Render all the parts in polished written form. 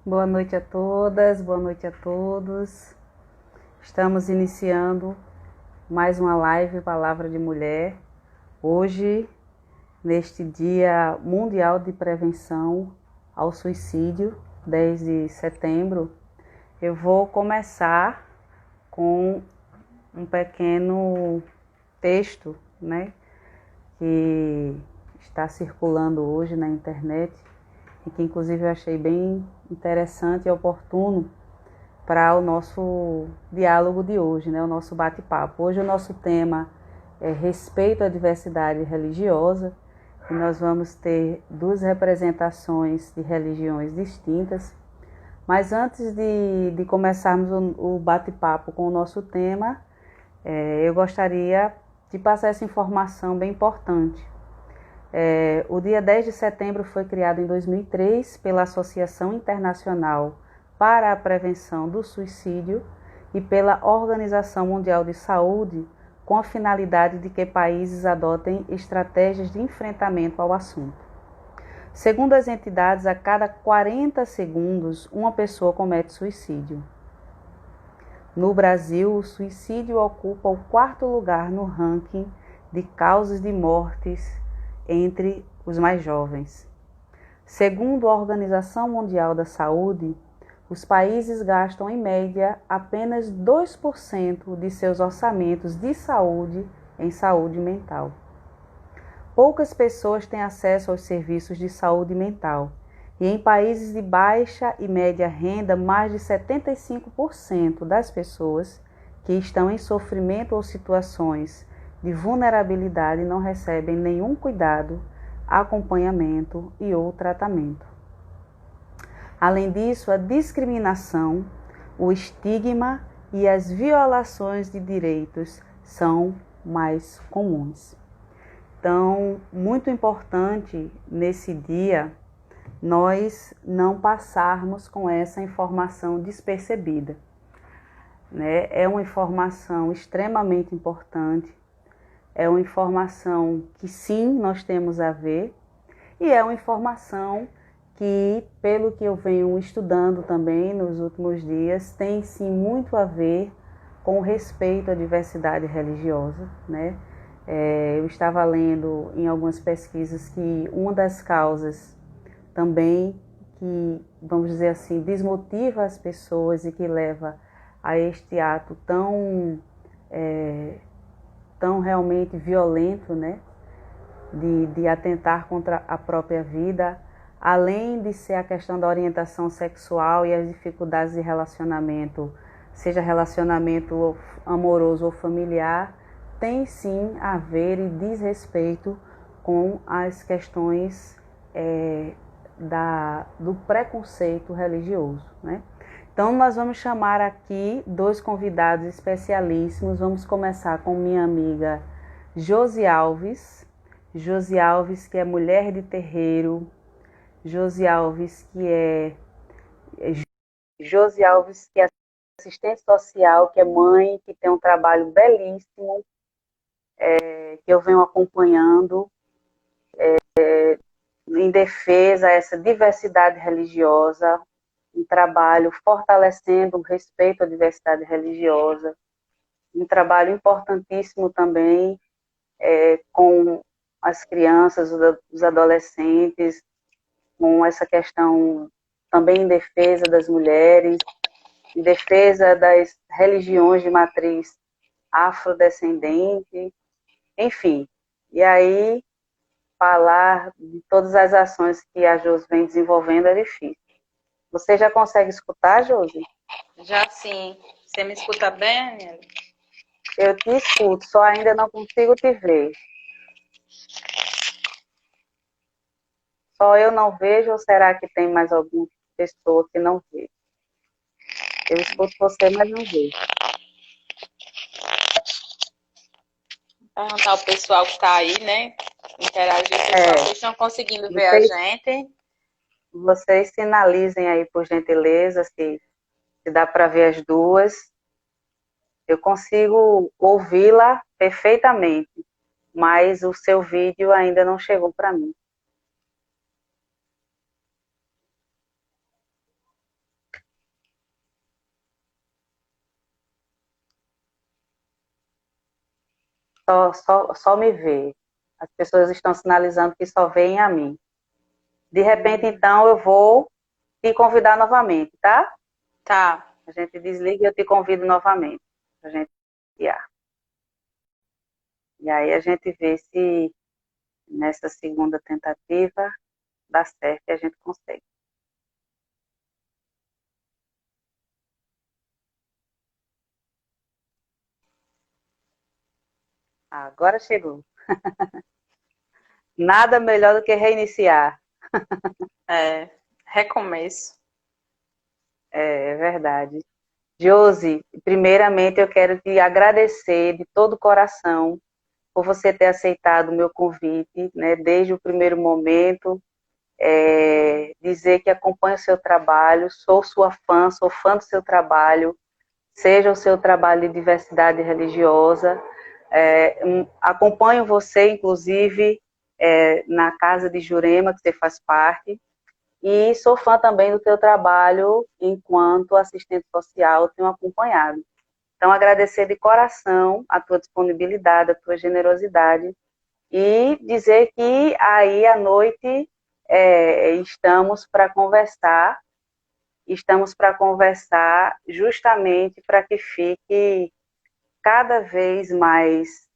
Boa noite a todas, boa noite a todos. Estamos iniciando mais uma live Palavra de Mulher. Hoje, neste Dia Mundial de Prevenção ao Suicídio, 10 de setembro, eu vou começar com um pequeno texto, que está circulando hoje na internet e que inclusive eu achei bem interessante e oportuno para o nosso diálogo de hoje, o nosso bate-papo. Hoje o nosso tema é respeito à diversidade religiosa e nós vamos ter duas representações de religiões distintas. Mas antes de começarmos o bate-papo com o nosso tema, eu gostaria de passar essa informação bem importante. O dia 10 de setembro foi criado em 2003 pela Associação Internacional para a Prevenção do Suicídio e pela Organização Mundial de Saúde, com a finalidade de que países adotem estratégias de enfrentamento ao assunto. Segundo as entidades, a cada 40 segundos, uma pessoa comete suicídio. No Brasil, o suicídio ocupa o 4º lugar no ranking de causas de mortes entre os mais jovens. Segundo a Organização Mundial da Saúde, os países gastam em média apenas 2% de seus orçamentos de saúde em saúde mental. Poucas pessoas têm acesso aos serviços de saúde mental, e em países de baixa e média renda, mais de 75% das pessoas que estão em sofrimento ou situações de vulnerabilidade não recebem nenhum cuidado, acompanhamento e ou tratamento. Além disso, a discriminação, o estigma e as violações de direitos são mais comuns. Então, muito importante nesse dia nós não passarmos com essa informação despercebida, É uma informação extremamente importante. É uma informação que sim, nós temos a ver, e é uma informação que, pelo que eu venho estudando também nos últimos dias, tem sim muito a ver com o respeito à diversidade religiosa, Eu estava lendo em algumas pesquisas que uma das causas também que, vamos dizer assim, desmotiva as pessoas e que leva a este ato tão realmente violento, de atentar contra a própria vida, além de ser a questão da orientação sexual e as dificuldades de relacionamento, seja relacionamento amoroso ou familiar, tem sim a ver e diz respeito com as questões do preconceito religioso, Então, nós vamos chamar aqui dois convidados especialíssimos. Vamos começar com minha amiga Josi Alves. Josi Alves, que é mulher de terreiro. Josi Alves, que é assistente social, que é mãe, que tem um trabalho belíssimo, que eu venho acompanhando em defesa a essa diversidade religiosa, um trabalho fortalecendo o respeito à diversidade religiosa, um trabalho importantíssimo também com as crianças, os adolescentes, com essa questão também em defesa das mulheres, em defesa das religiões de matriz afrodescendente, enfim. E aí, falar de todas as ações que a Josi vem desenvolvendo é difícil. Você já consegue escutar, Josi? Já sim. Você me escuta bem, Aniele? Eu te escuto, só ainda não consigo te ver. Só eu não vejo ou será que tem mais alguma pessoa que não vê? Eu escuto você, mas não vejo. Perguntar ao pessoal que está aí, Interagir, pessoal. Vocês estão conseguindo ver a gente? Vocês sinalizem aí, por gentileza, se dá para ver as duas. Eu consigo ouvi-la perfeitamente, mas o seu vídeo ainda não chegou para mim. só me vê. As pessoas estão sinalizando que só veem a mim. De repente, então, eu vou te convidar novamente, tá? Tá. A gente desliga e eu te convido novamente. A gente criar. E aí a gente vê se nessa segunda tentativa dá certo e a gente consegue. Agora chegou. Nada melhor do que reiniciar. Recomeço. É verdade. Josi, primeiramente eu quero te agradecer de todo o coração por você ter aceitado o meu convite, né, desde o primeiro momento, dizer que acompanho o seu trabalho, sou sua fã, sou fã do seu trabalho, seja o seu trabalho de diversidade religiosa, acompanho você, inclusive, na Casa de Jurema, que você faz parte, e sou fã também do teu trabalho enquanto assistente social, tenho acompanhado. Então, agradecer de coração a tua disponibilidade, a tua generosidade e dizer que aí à noite estamos para conversar justamente para que fique cada vez mais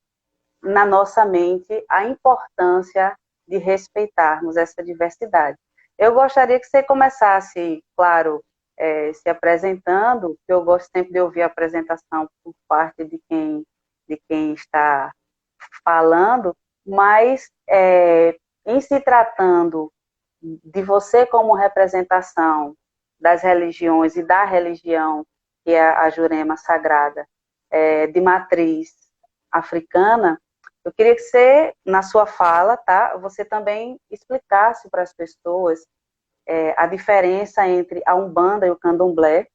na nossa mente a importância de respeitarmos essa diversidade. Eu gostaria que você começasse, claro, se apresentando, que eu gosto sempre de ouvir a apresentação por parte de quem está falando, mas em se tratando de você como representação das religiões e da religião, que é a Jurema Sagrada, de matriz africana, eu queria que você, na sua fala, tá, você também explicasse para as pessoas a diferença entre a Umbanda e o Candomblé,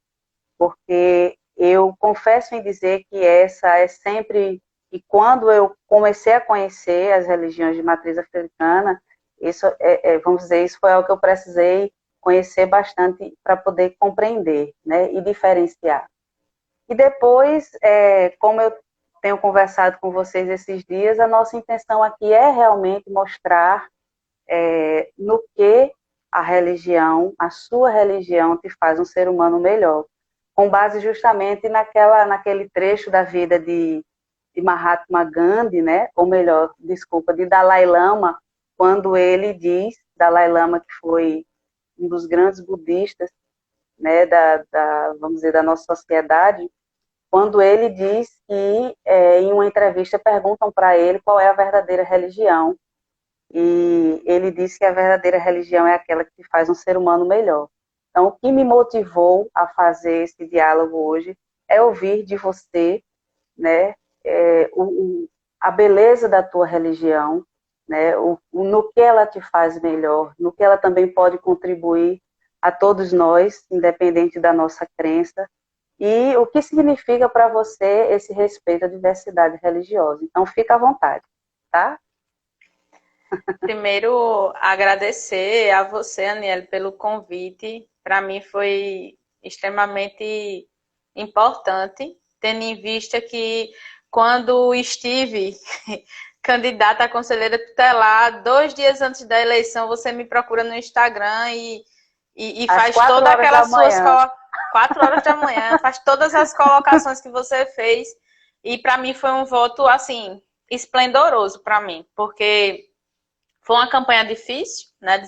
porque eu confesso em dizer que essa é sempre, e quando eu comecei a conhecer as religiões de matriz africana, isso vamos dizer, isso foi algo que eu precisei conhecer bastante para poder compreender, né, e diferenciar. E depois, como eu tenho conversado com vocês esses dias, a nossa intenção aqui é realmente mostrar no que a religião, a sua religião, te faz um ser humano melhor, com base justamente naquele trecho da vida de Mahatma Gandhi, né? Ou melhor, desculpa, de Dalai Lama, quando ele diz, Dalai Lama que foi um dos grandes budistas, né, vamos dizer, da nossa sociedade, quando ele diz que em uma entrevista perguntam para ele qual é a verdadeira religião, e ele diz que a verdadeira religião é aquela que faz um ser humano melhor. Então, o que me motivou a fazer esse diálogo hoje é ouvir de você, né, a beleza da tua religião, né, no que ela te faz melhor, no que ela também pode contribuir a todos nós, independente da nossa crença, e o que significa para você esse respeito à diversidade religiosa. Então, fica à vontade, tá? Primeiro, agradecer a você, Aniele, pelo convite. Para mim foi extremamente importante, tendo em vista que quando estive candidata a conselheira tutelar, 2 dias antes da eleição, você me procura no Instagram e faz todas aquelas suas 4 horas da manhã, faz todas as colocações que você fez. E para mim foi um voto assim esplendoroso para mim, porque foi uma campanha difícil, né?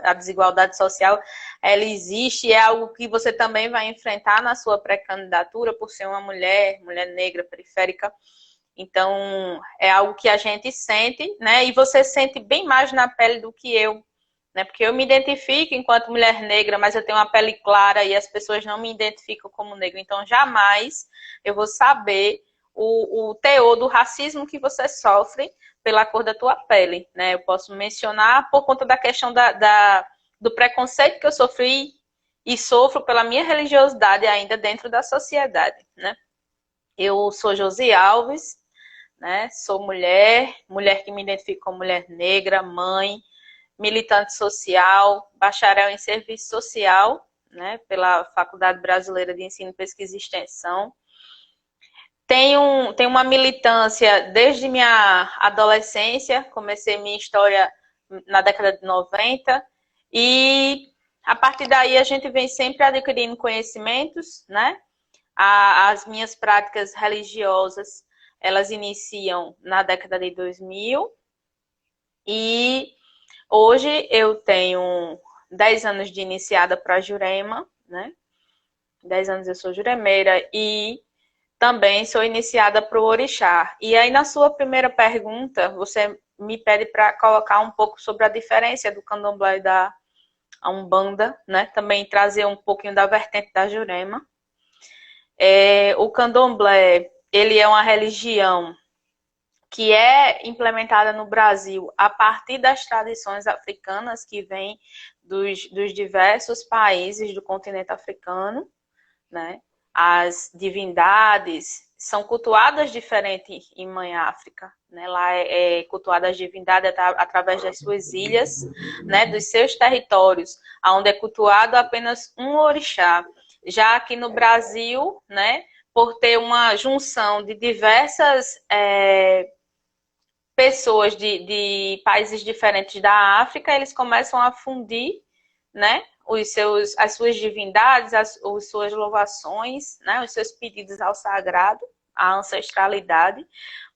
A desigualdade social, ela existe e é algo que você também vai enfrentar na sua pré-candidatura por ser uma mulher negra, periférica. Então, é algo que a gente sente, né? E você sente bem mais na pele do que eu, né? Porque eu me identifico enquanto mulher negra, mas eu tenho uma pele clara e as pessoas não me identificam como negra. Então, jamais eu vou saber o teor do racismo que você sofre pela cor da tua pele, né? Eu posso mencionar por conta da questão do preconceito que eu sofri e sofro pela minha religiosidade ainda dentro da sociedade, né? Eu sou Josi Alves, né? Sou mulher que me identifico como mulher negra, mãe, militante social, bacharel em serviço social, né? Pela Faculdade Brasileira de Ensino, Pesquisa e Extensão. Tem uma militância desde minha adolescência, comecei minha história na década de 90, e a partir daí a gente vem sempre adquirindo conhecimentos, né? As minhas práticas religiosas, elas iniciam na década de 2000, e hoje eu tenho 10 anos de iniciada para Jurema, né? 10 anos eu sou juremeira e também sou iniciada para o Orixá. E aí, na sua primeira pergunta, você me pede para colocar um pouco sobre a diferença do candomblé e da Umbanda, né? Também trazer um pouquinho da vertente da Jurema. O candomblé, ele é uma religião que é implementada no Brasil a partir das tradições africanas que vêm dos diversos países do continente africano, né? As divindades são cultuadas diferente em Mãe África, né? Lá é cultuada as divindades através das suas ilhas, né? Dos seus territórios, onde é cultuado apenas um orixá. Já aqui no Brasil, né? Por ter uma junção de diversas pessoas de países diferentes da África, eles começam a fundir, né? As suas divindades, as suas louvações, né? Os seus pedidos ao sagrado, à ancestralidade,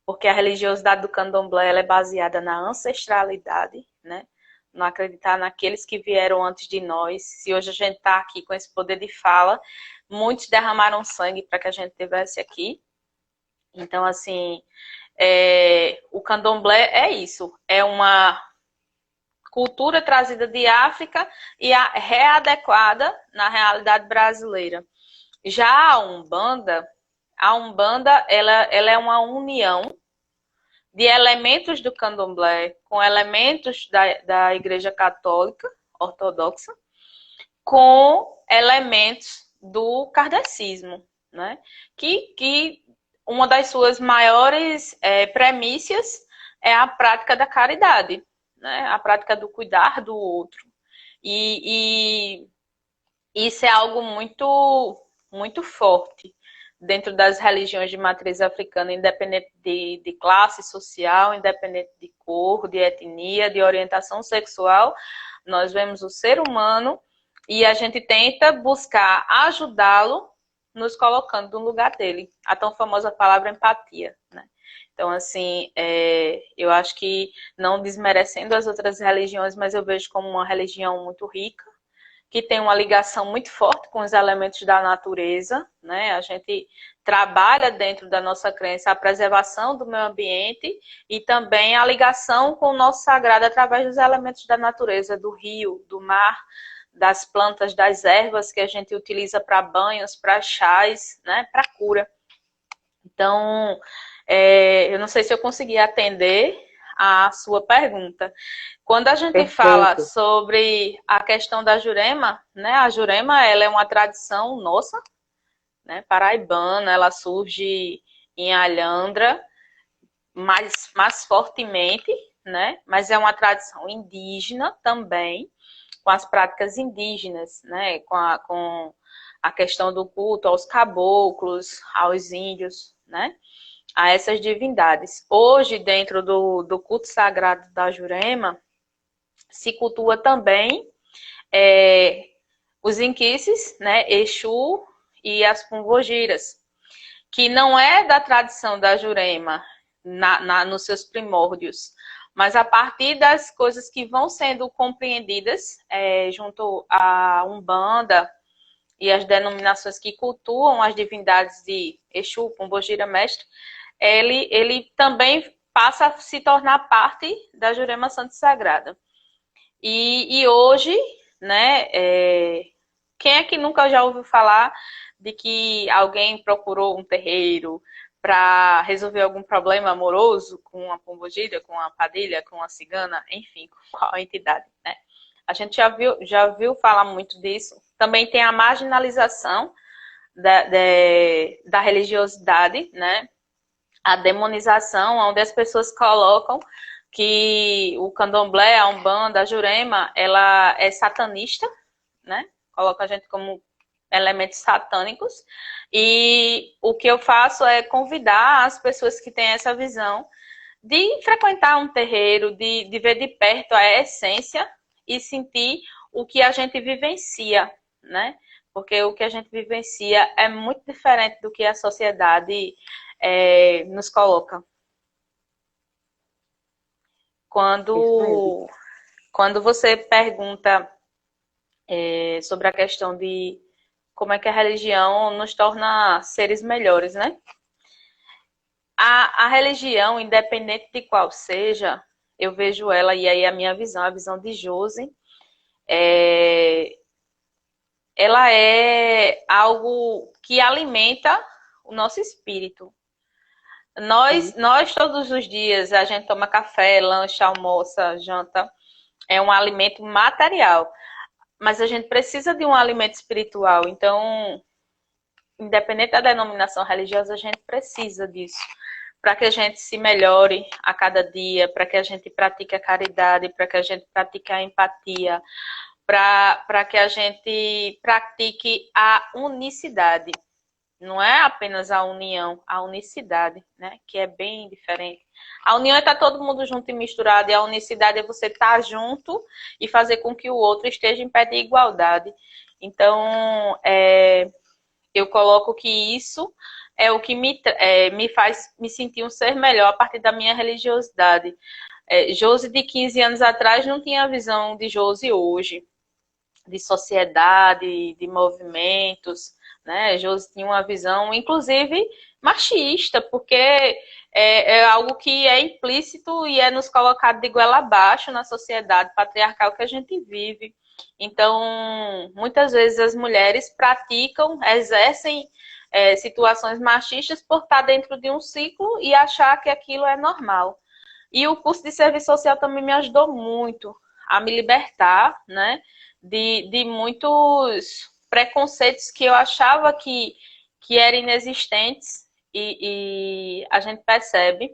porque a religiosidade do candomblé ela é baseada na ancestralidade, né? Não acreditar naqueles que vieram antes de nós. Se hoje a gente está aqui com esse poder de fala, muitos derramaram sangue para que a gente estivesse aqui. Então, assim, o candomblé é isso, é uma cultura trazida de África e readequada na realidade brasileira. Já a Umbanda ela é uma união de elementos do candomblé com elementos da Igreja Católica Ortodoxa com elementos do kardecismo, né? Que uma das suas maiores premissas é a prática da caridade, né? A prática do cuidar do outro. E isso é algo muito, muito forte dentro das religiões de matriz africana, independente de classe social, independente de cor, de etnia, de orientação sexual. Nós vemos o ser humano e a gente tenta buscar ajudá-lo nos colocando no lugar dele. A tão famosa palavra empatia, né? Então, assim, eu acho que não desmerecendo as outras religiões, mas eu vejo como uma religião muito rica, que tem uma ligação muito forte com os elementos da natureza, né? A gente trabalha dentro da nossa crença a preservação do meio ambiente e também a ligação com o nosso sagrado através dos elementos da natureza, do rio, do mar, das plantas, das ervas que a gente utiliza para banhos, para chás, né? Para cura. Então, eu não sei se eu consegui atender a sua pergunta. Quando a gente fala Perfeito. sobre a questão da Jurema, né? A Jurema ela é uma tradição nossa, né? Paraibana, ela surge em Alhandra mais fortemente, né? Mas é uma tradição indígena também, com as práticas indígenas, né? Com a questão do culto aos caboclos, aos índios, né? A essas divindades. Hoje, dentro do culto sagrado da Jurema, se cultua também os inquices, né, Exu e as pombogiras, que não é da tradição da Jurema nos seus primórdios, mas a partir das coisas que vão sendo compreendidas junto à Umbanda e as denominações que cultuam as divindades de Exu, Pombogira, Mestre, ele também passa a se tornar parte da Jurema Santa e Sagrada. E hoje, né, quem é que nunca já ouviu falar de que alguém procurou um terreiro para resolver algum problema amoroso com a pombogira, com a padilha, com a cigana, enfim, com qual entidade, né? A gente já viu falar muito disso. Também tem a marginalização da religiosidade, né? A demonização, onde as pessoas colocam que o candomblé, a umbanda, a jurema, ela é satanista, né? Coloca a gente como elementos satânicos. E o que eu faço é convidar as pessoas que têm essa visão de frequentar um terreiro, de ver de perto a essência e sentir o que a gente vivencia, né? Porque o que a gente vivencia é muito diferente do que a sociedade nos coloca. Quando você pergunta sobre a questão de como é que a religião nos torna seres melhores, né? A religião, independente de qual seja, eu vejo ela, e aí a minha visão, a visão de Josi, ela é algo que alimenta o nosso espírito. Nós todos os dias, a gente toma café, lancha, almoça, janta, é um alimento material, mas a gente precisa de um alimento espiritual, então, independente da denominação religiosa, a gente precisa disso, para que a gente se melhore a cada dia, para que a gente pratique a caridade, para que a gente pratique a empatia, para que a gente pratique a unicidade. Não é apenas a união, a unicidade, né? Que é bem diferente. A união é estar todo mundo junto e misturado, e a unicidade é você estar junto e fazer com que o outro esteja em pé de igualdade. Então, eu coloco que isso é o que me faz me sentir um ser melhor a partir da minha religiosidade. Josi de 15 anos atrás não tinha a visão de Josi hoje, de sociedade, de movimentos, né? Josi tinha uma visão, inclusive, machista, porque é algo que é implícito e é nos colocado de goela abaixo na sociedade patriarcal que a gente vive. Então, muitas vezes as mulheres praticam, exercem situações machistas por estar dentro de um ciclo e achar que aquilo é normal. E o curso de serviço social também me ajudou muito a me libertar, né, de muitos preconceitos que eu achava que eram inexistentes, e a gente percebe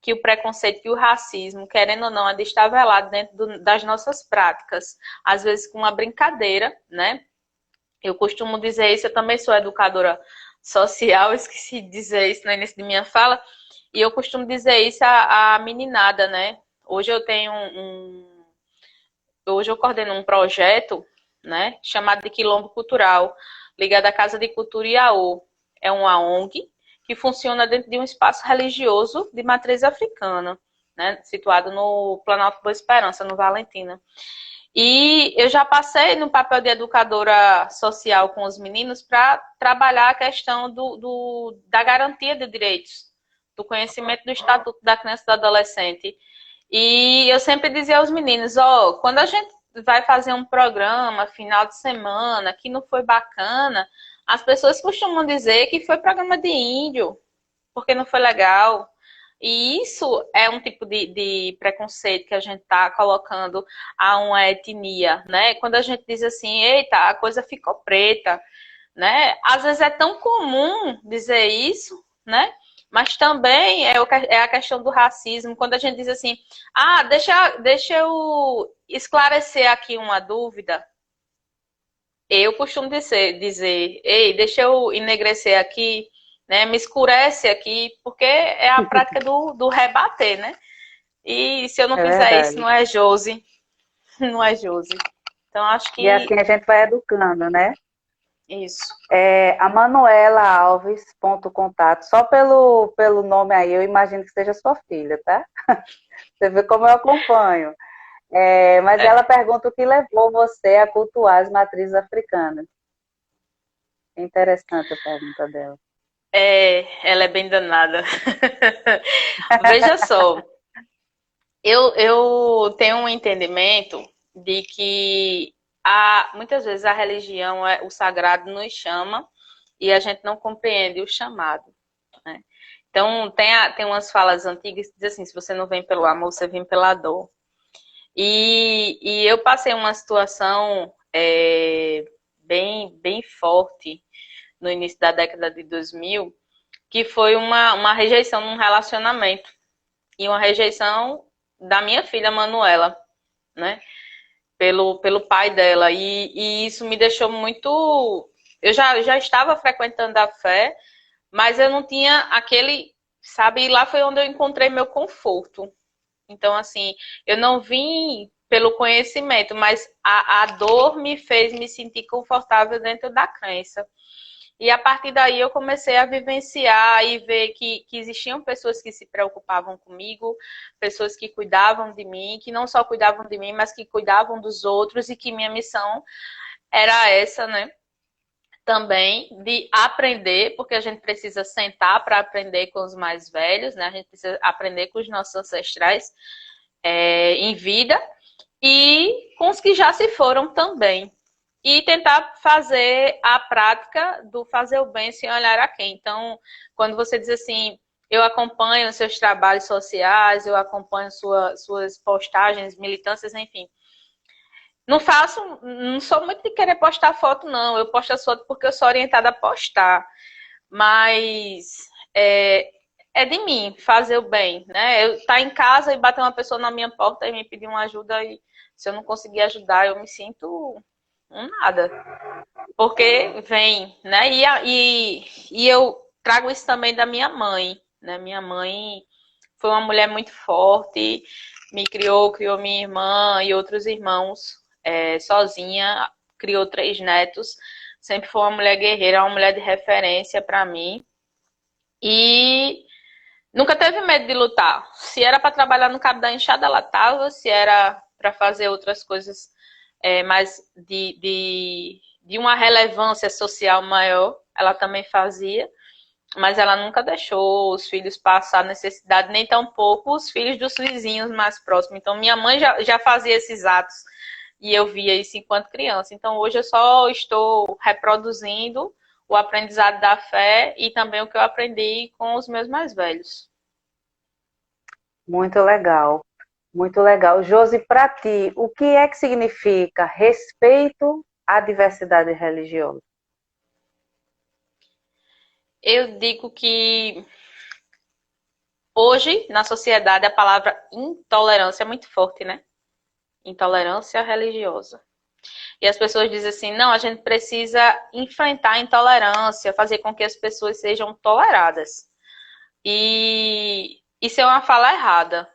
que o preconceito e o racismo, querendo ou não, ainda está velado dentro das nossas práticas, às vezes com uma brincadeira, né? Eu costumo dizer isso, eu também sou educadora social, esqueci de dizer isso no início de minha fala, e eu costumo dizer isso à meninada, né? Hoje eu tenho hoje eu coordeno um projeto, né, chamado de Quilombo Cultural, ligado à Casa de Cultura Iaô. É uma ONG que funciona dentro de um espaço religioso de matriz africana, né, situado no Planalto Boa Esperança, no Valentina. E eu já passei no papel de educadora social com os meninos para trabalhar a questão da garantia de direitos, do conhecimento do Estatuto da Criança e do Adolescente. E eu sempre dizia aos meninos, quando a gente vai fazer um programa final de semana que não foi bacana, as pessoas costumam dizer que foi programa de índio, porque não foi legal. E isso é um tipo de preconceito que a gente está colocando a uma etnia, né? Quando a gente diz assim, eita, a coisa ficou preta, né? Às vezes é tão comum dizer isso, né? Mas também é a questão do racismo, quando a gente diz assim, deixa eu esclarecer aqui uma dúvida. Eu costumo dizer, ei, deixa eu enegrecer aqui, né? Me escurece aqui, porque é a prática do rebater, né? E se eu não fizer isso, não é Josi. Não é Josi. Então, acho que... E assim a gente vai educando, né? Isso. A Manuela Alves, ponto contato. Só pelo nome aí, eu imagino que seja sua filha, tá? Você vê como eu acompanho. Mas ela pergunta o que levou você a cultuar as matrizes africanas. É interessante a pergunta dela. Ela é bem danada. Veja só, eu tenho um entendimento de que muitas vezes a religião, o sagrado nos chama e a gente não compreende o chamado, né? Então, tem umas falas antigas que dizem assim, se você não vem pelo amor, você vem pela dor. E eu passei uma situação bem forte no início da década de 2000, que foi uma rejeição num relacionamento. E uma rejeição da minha filha Manuela, né? Pelo pai dela. E isso me deixou muito Eu já estava frequentando a fé, mas eu não tinha aquele, sabe, e lá foi onde eu encontrei meu conforto. Então, assim, eu não vim pelo conhecimento, mas a dor me fez me sentir confortável dentro da crença. E a partir daí eu comecei a vivenciar e ver que existiam pessoas que se preocupavam comigo, pessoas que cuidavam de mim, que não só cuidavam de mim, mas que cuidavam dos outros e que minha missão era essa, né? Também de aprender, porque a gente precisa sentar para aprender com os mais velhos, né? A gente precisa aprender com os nossos ancestrais em vida e com os que já se foram também. E tentar fazer a prática do fazer o bem sem olhar a quem. Então, quando você diz assim, eu acompanho seus trabalhos sociais, eu acompanho suas postagens, militâncias, enfim. Não sou muito de querer postar foto, não. Eu posto as fotos porque eu sou orientada a postar. Mas é de mim fazer o bem, né? Eu estar em casa e bater uma pessoa na minha porta e me pedir uma ajuda e se eu não conseguir ajudar, eu me sinto um nada. Porque vem, né? E eu trago isso também da minha mãe, né? Minha mãe foi uma mulher muito forte, me criou minha irmã e outros irmãos sozinha, criou 3 netos. Sempre foi uma mulher guerreira, uma mulher de referência para mim. E nunca teve medo de lutar. Se era para trabalhar no cabo da enxada, ela estava. Se era para fazer outras coisas mais de uma relevância social maior, ela também fazia. Mas ela nunca deixou os filhos passar necessidade, nem tampouco os filhos dos vizinhos mais próximos. Então, minha mãe já fazia esses atos e eu via isso enquanto criança. Então, hoje eu só estou reproduzindo o aprendizado da fé e também o que eu aprendi com os meus mais velhos. Muito legal, muito legal. Josi, para ti, o que é que significa respeito à diversidade religiosa? Eu digo que hoje, na sociedade, a palavra intolerância é muito forte, né? Intolerância religiosa. E as pessoas dizem assim, não, a gente precisa enfrentar a intolerância, fazer com que as pessoas sejam toleradas. E isso é uma fala errada,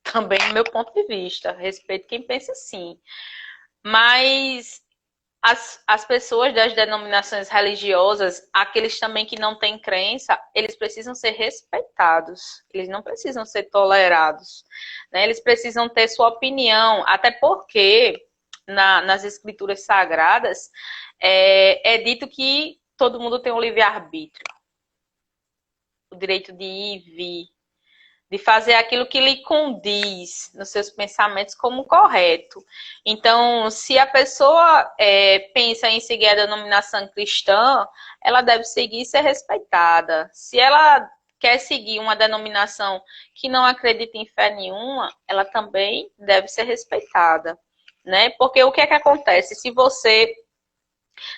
também do meu ponto de vista. Respeito quem pensa assim. Mas as pessoas das denominações religiosas, aqueles também que não têm crença, eles precisam ser respeitados. Eles não precisam ser tolerados. Né? Eles precisam ter sua opinião, até porque nas escrituras sagradas é dito que todo mundo tem um livre-arbítrio. O direito de ir e vir, de fazer aquilo que lhe condiz nos seus pensamentos como correto. Então, se a pessoa pensa em seguir a denominação cristã, ela deve seguir e ser respeitada. Se ela quer seguir uma denominação que não acredita em fé nenhuma, ela também deve ser respeitada, né? Porque o que é que acontece? Se você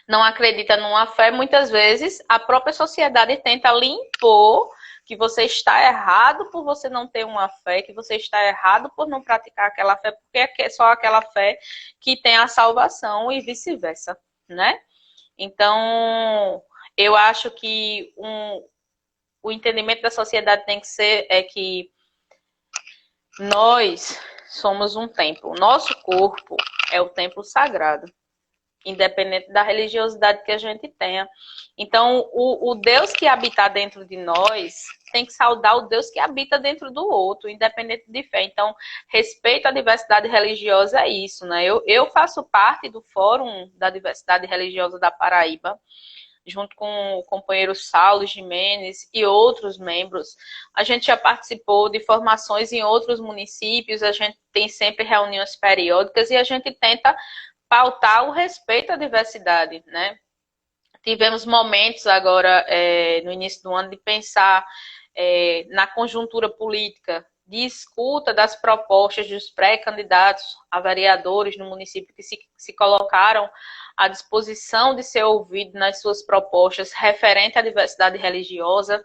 não acredita numa fé, muitas vezes a própria sociedade tenta lhe impor que você está errado por você não ter uma fé, que você está errado por não praticar aquela fé, porque é só aquela fé que tem a salvação e vice-versa, né? Então, eu acho que o entendimento da sociedade tem que ser que nós somos um templo. O nosso corpo é o templo sagrado, independente da religiosidade que a gente tenha. Então, o Deus que habita dentro de nós tem que saudar o Deus que habita dentro do outro, independente de fé. Então, respeito à diversidade religiosa é isso, né? Eu faço parte do Fórum da Diversidade Religiosa da Paraíba, junto com o companheiro Saulo Jimenez e outros membros. A gente já participou de formações em outros municípios, a gente tem sempre reuniões periódicas e a gente tenta pautar o respeito à diversidade, né? Tivemos momentos agora, no início do ano, de pensar na conjuntura política, de escuta das propostas dos pré-candidatos a vereadores no município que se colocaram à disposição de ser ouvido nas suas propostas referente à diversidade religiosa.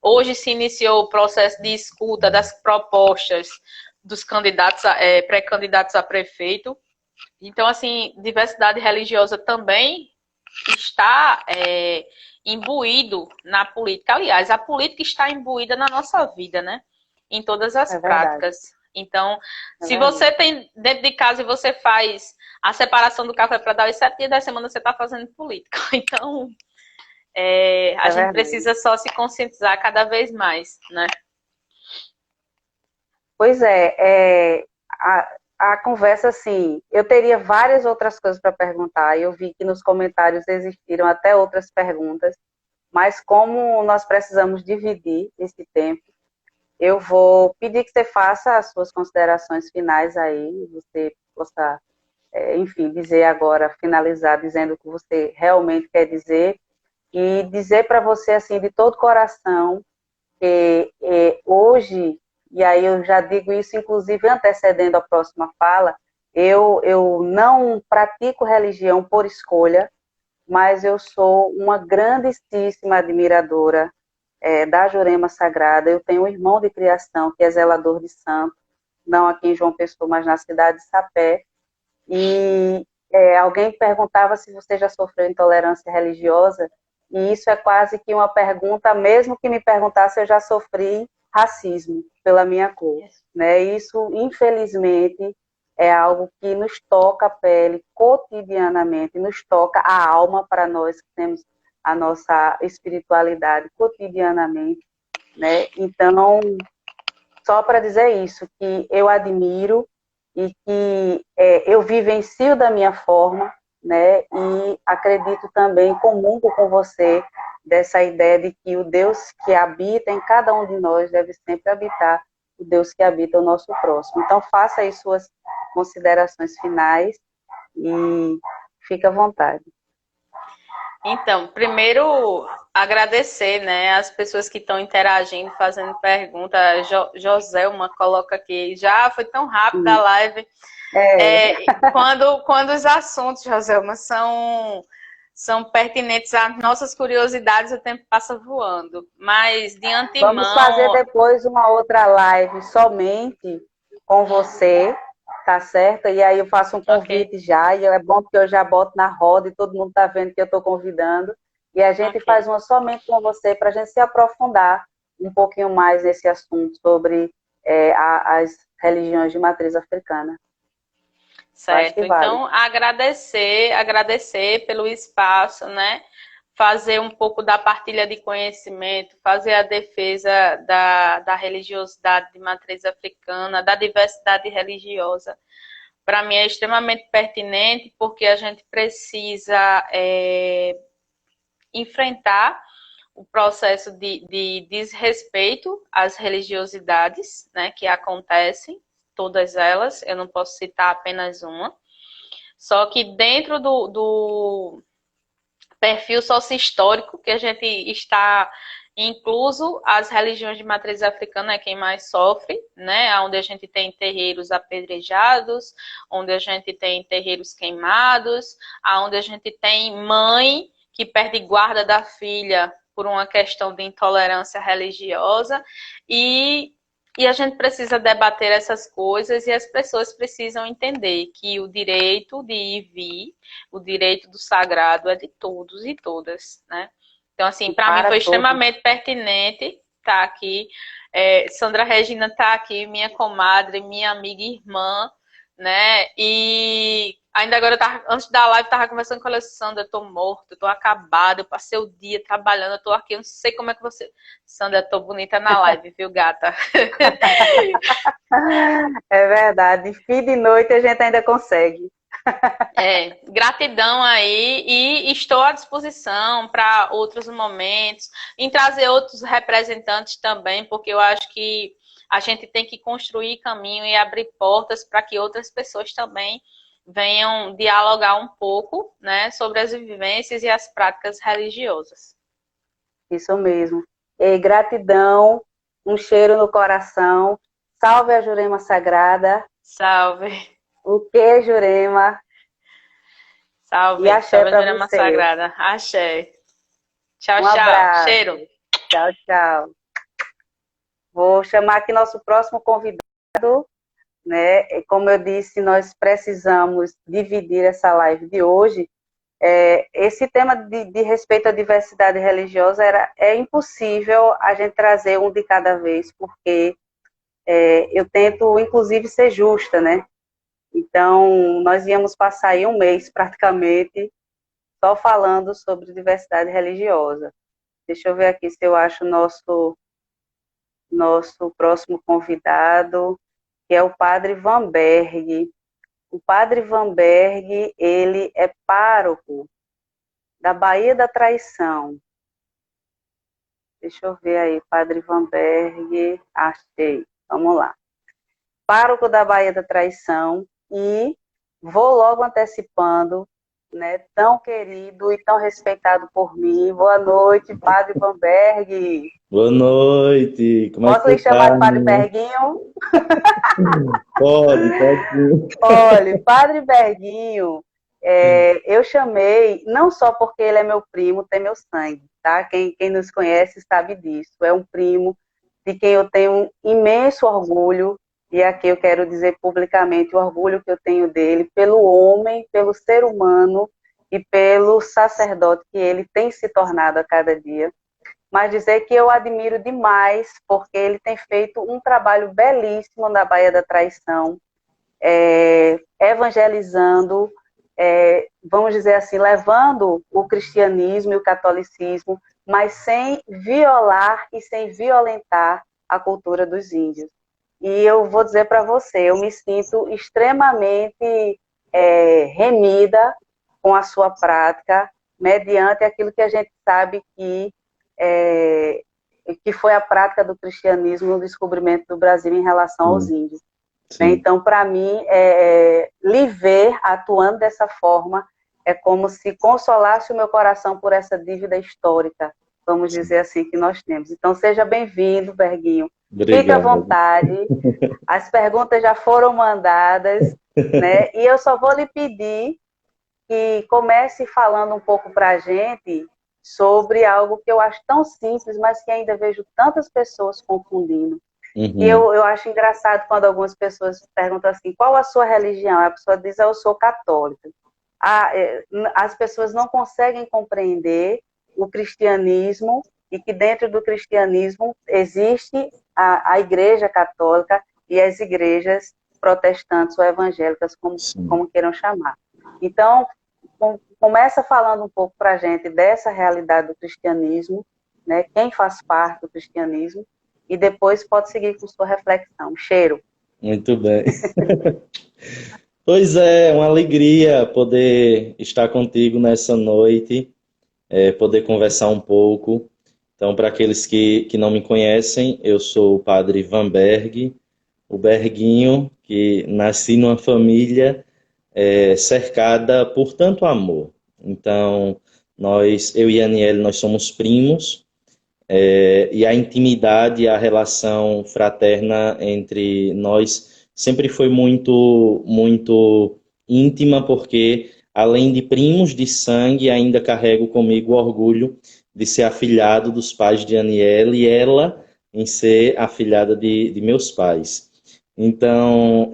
Hoje se iniciou o processo de escuta das propostas dos candidatos, pré-candidatos a prefeito. Então, assim, diversidade religiosa também está imbuído na política. Aliás, a política está imbuída na nossa vida, né? Em todas as É verdade. práticas. Então, É se verdade. você tem dentro de casa e você faz a separação do café para dar os 7 dias da semana, você está fazendo política. Então, a É gente verdade. precisa só se conscientizar cada vez mais, né? Pois a conversa, assim, eu teria várias outras coisas para perguntar. Eu vi que nos comentários existiram até outras perguntas, mas como nós precisamos dividir esse tempo, eu vou pedir que você faça as suas considerações finais aí, você possa, enfim, dizer agora, finalizar dizendo o que você realmente quer dizer e dizer para você, assim, de todo coração, que hoje, e aí eu já digo isso, inclusive antecedendo a próxima fala, eu não pratico religião por escolha, mas eu sou uma grandíssima admiradora da Jurema Sagrada. Eu tenho um irmão de criação que é zelador de santo, não aqui em João Pessoa, mas na cidade de Sapé. E alguém perguntava se você já sofreu intolerância religiosa, e isso é quase que uma pergunta, mesmo que me perguntasse, eu já sofri racismo pela minha cor. Né? Isso, infelizmente, é algo que nos toca a pele cotidianamente, nos toca a alma para nós que temos a nossa espiritualidade cotidianamente. Né? Então, só para dizer isso, que eu admiro e que eu vivencio da minha forma, né? E acredito também, comungo com você, dessa ideia de que o Deus que habita em cada um de nós deve sempre habitar o Deus que habita o nosso próximo. Então, faça aí suas considerações finais e fique à vontade. Então, primeiro agradecer, né, as pessoas que estão interagindo, fazendo pergunta. Joselma coloca aqui, já foi tão rápida a live. Quando os assuntos, Joselma, são pertinentes às nossas curiosidades, o tempo passa voando. Mas, de Vamos fazer antemão... depois uma outra live somente com você, tá certo? E aí eu faço um Ok, convite já, e é bom porque eu já boto na roda e todo mundo tá vendo que eu estou convidando. E a gente ok. faz uma somente com você para a gente se aprofundar um pouquinho mais nesse assunto sobre as religiões de matriz africana. Eu acho que Certo. vale. Então, agradecer pelo espaço, né? Fazer um pouco da partilha de conhecimento, fazer a defesa da religiosidade de matriz africana, da diversidade religiosa. Para mim é extremamente pertinente, porque a gente precisa enfrentar o processo de desrespeito às religiosidades, né, que acontecem, todas elas, eu não posso citar apenas uma. Só que dentro do perfil sócio-histórico que a gente está incluso, as religiões de matriz africana é quem mais sofre, né? Onde a gente tem terreiros apedrejados, onde a gente tem terreiros queimados, onde a gente tem mãe que perde guarda da filha por uma questão de intolerância religiosa e a gente precisa debater essas coisas e as pessoas precisam entender que o direito de ir e vir, o direito do sagrado é de todos e todas, né? Então, assim, E para mim para foi todos. extremamente pertinente estar aqui. Sandra Regina está aqui, minha comadre, minha amiga e irmã, né? E ainda agora, antes da live, eu tava conversando com a Alessandra, eu tô morta, eu tô acabada, eu passei o dia trabalhando, eu tô aqui, eu não sei como é que você... Sandra, eu tô bonita na live, viu, gata? É verdade. Fim de noite a gente ainda consegue. Gratidão aí e estou à disposição para outros momentos, em trazer outros representantes também, porque eu acho que a gente tem que construir caminho e abrir portas para que outras pessoas também venham dialogar um pouco, né, sobre as vivências e as práticas religiosas. Isso mesmo. E gratidão, um cheiro no coração. Salve a Jurema Sagrada. Salve, O que, Jurema? E salve, axé salve a para Jurema você. Sagrada. Axé. Tchau, Um tchau. abraço. Cheiro. Tchau, tchau. Vou chamar aqui nosso próximo convidado, né? Como eu disse, nós precisamos dividir essa live de hoje esse tema de respeito à diversidade religiosa é impossível a gente trazer um de cada vez, porque eu tento, inclusive, ser justa, né? Então, nós íamos passar aí um mês, praticamente, só falando sobre diversidade religiosa. Deixa eu ver aqui se eu acho o nosso próximo convidado, que é o Padre Vanberg. O Padre Vanberg, ele é pároco da Baía da Traição. Deixa eu ver aí, Padre Vanberg, achei. Vamos lá. Pároco da Baía da Traição, e vou logo antecipando, né, tão querido e tão respeitado por mim. Boa noite, Padre Vanberg. Boa noite. Como é que Posso lhe você chamar tá, de Padre né? Berguinho? Pode sim. Olha, Padre Berguinho, eu chamei, não só porque ele é meu primo, tem meu sangue, tá? Quem nos conhece sabe disso. É um primo de quem eu tenho um imenso orgulho, e aqui eu quero dizer publicamente o orgulho que eu tenho dele, pelo homem, pelo ser humano e pelo sacerdote que ele tem se tornado a cada dia. Mas dizer que eu admiro demais, porque ele tem feito um trabalho belíssimo na Baía da Traição, evangelizando, vamos dizer assim, levando o cristianismo e o catolicismo, mas sem violar e sem violentar a cultura dos índios. E eu vou dizer para você, eu me sinto extremamente remida com a sua prática, mediante aquilo que a gente sabe que foi a prática do cristianismo no descobrimento do Brasil em relação aos índios. Sim. Então, para mim, lhe ver atuando dessa forma é como se consolasse o meu coração por essa dívida histórica, vamos dizer assim, que nós temos. Então, seja bem-vindo, Berguinho. Obrigado. Fique à vontade. As perguntas já foram mandadas, né? E eu só vou lhe pedir que comece falando um pouco para a gente sobre algo que eu acho tão simples, mas que ainda vejo tantas pessoas confundindo. E eu acho engraçado quando algumas pessoas perguntam assim, qual a sua religião? A pessoa diz, eu sou católica. As pessoas não conseguem compreender o cristianismo e que dentro do cristianismo existe a Igreja Católica e as igrejas protestantes ou evangélicas, como queiram chamar. Então, começa falando um pouco para a gente dessa realidade do cristianismo, né? Quem faz parte do cristianismo, e depois pode seguir com sua reflexão. Cheiro. Muito bem. Pois é, uma alegria poder estar contigo nessa noite, poder conversar um pouco. Então, para aqueles que não me conhecem, eu sou o Padre Vanberg, o Berguinho, que nasci numa família cercada por tanto amor. Então, eu e a Aniele, nós somos primos, e a intimidade, a relação fraterna entre nós sempre foi muito, muito íntima, porque além de primos de sangue, ainda carrego comigo o orgulho de ser afilhado dos pais de Aniele e ela em ser afilhada de meus pais. Então,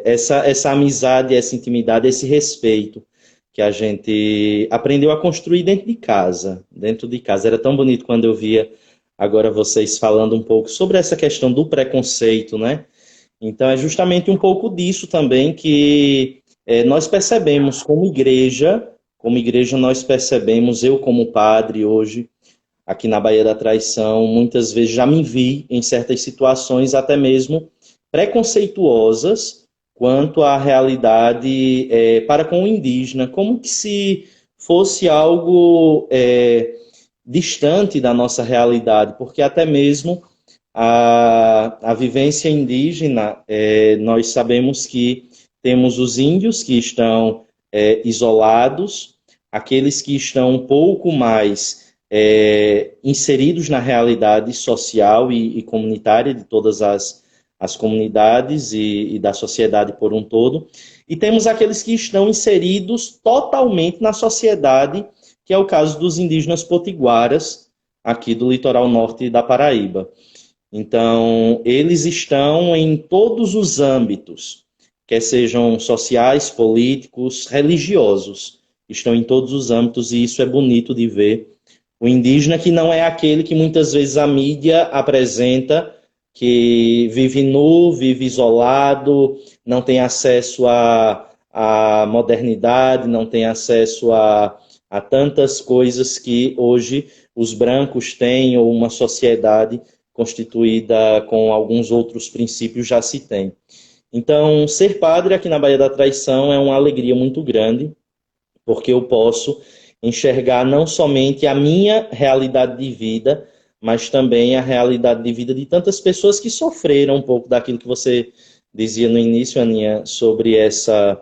essa amizade, essa intimidade, esse respeito que a gente aprendeu a construir dentro de casa. Dentro de casa. Era tão bonito quando eu via agora vocês falando um pouco sobre essa questão do preconceito, né? Então, é justamente um pouco disso também que nós percebemos como igreja nós percebemos, eu como padre hoje, aqui na Baía da Traição, muitas vezes já me vi em certas situações até mesmo preconceituosas quanto à realidade para com o indígena, como que se fosse algo distante da nossa realidade, porque até mesmo a vivência indígena, nós sabemos que temos os índios que estão isolados, aqueles que estão um pouco mais inseridos na realidade social e comunitária de todas as comunidades e da sociedade por um todo, e temos aqueles que estão inseridos totalmente na sociedade, que é o caso dos indígenas potiguaras, aqui do litoral norte da Paraíba. Então, eles estão em todos os âmbitos, quer sejam sociais, políticos, religiosos. estão em todos os âmbitos, e isso é bonito de ver. O indígena que não é aquele que muitas vezes a mídia apresenta, que vive nu, vive isolado, não tem acesso à modernidade, não tem acesso a tantas coisas que hoje os brancos têm, ou uma sociedade constituída com alguns outros princípios já se tem. Então, ser padre aqui na Baía da Traição é uma alegria muito grande, porque eu posso enxergar não somente a minha realidade de vida, mas também a realidade de vida de tantas pessoas que sofreram um pouco daquilo que você dizia no início, Aninha, sobre essa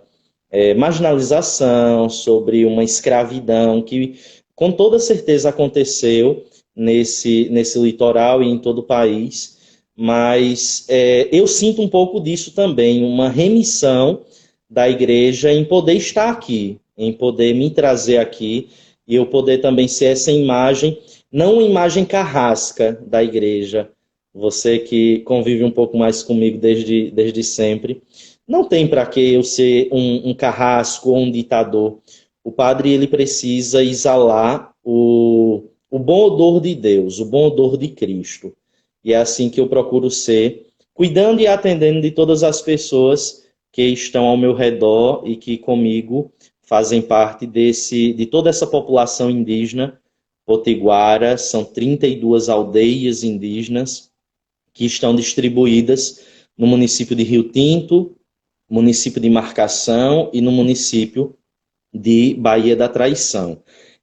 marginalização, sobre uma escravidão que com toda certeza aconteceu nesse litoral e em todo o país, mas eu sinto um pouco disso também, uma remissão da igreja em poder estar aqui, em poder me trazer aqui, e eu poder também ser essa imagem, não uma imagem carrasca da igreja. Você que convive um pouco mais comigo desde sempre, não tem para que eu ser um carrasco ou um ditador. O padre, ele precisa exalar o bom odor de Deus, o bom odor de Cristo. E é assim que eu procuro ser, cuidando e atendendo de todas as pessoas que estão ao meu redor e que comigo fazem parte de toda essa população indígena potiguara. São 32 aldeias indígenas que estão distribuídas no município de Rio Tinto, município de Marcação e no município de Baía da Traição.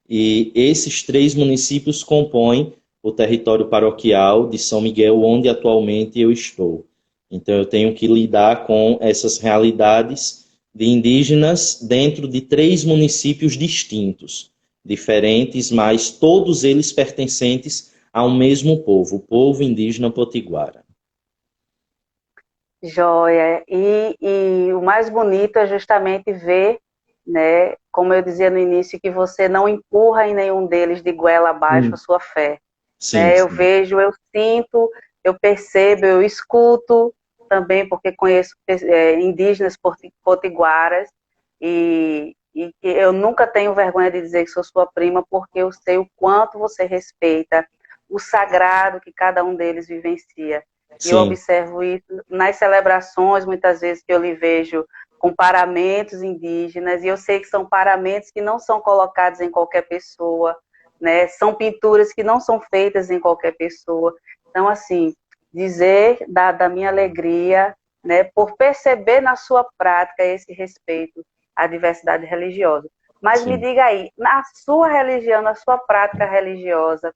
E esses 3 municípios compõem o território paroquial de São Miguel, onde atualmente eu estou. Então eu tenho que lidar com essas realidades de indígenas dentro de 3 municípios distintos, diferentes, mas todos eles pertencentes ao mesmo povo, o povo indígena potiguara. Joia. E o mais bonito é justamente ver, né, como eu dizia no início, que você não empurra em nenhum deles de goela abaixo a sua fé. Sim, né? sim. Eu vejo, eu sinto, eu percebo, eu escuto também, porque conheço indígenas potiguaras, e que eu nunca tenho vergonha de dizer que sou sua prima, porque eu sei o quanto você respeita o sagrado que cada um deles vivencia. E eu observo isso nas celebrações, muitas vezes que eu lhe vejo com paramentos indígenas, e eu sei que são paramentos que não são colocados em qualquer pessoa, né? São pinturas que não são feitas em qualquer pessoa. Então, assim, dizer da minha alegria, né, por perceber na sua prática esse respeito à diversidade religiosa. Mas me diga aí, na sua religião, na sua prática religiosa,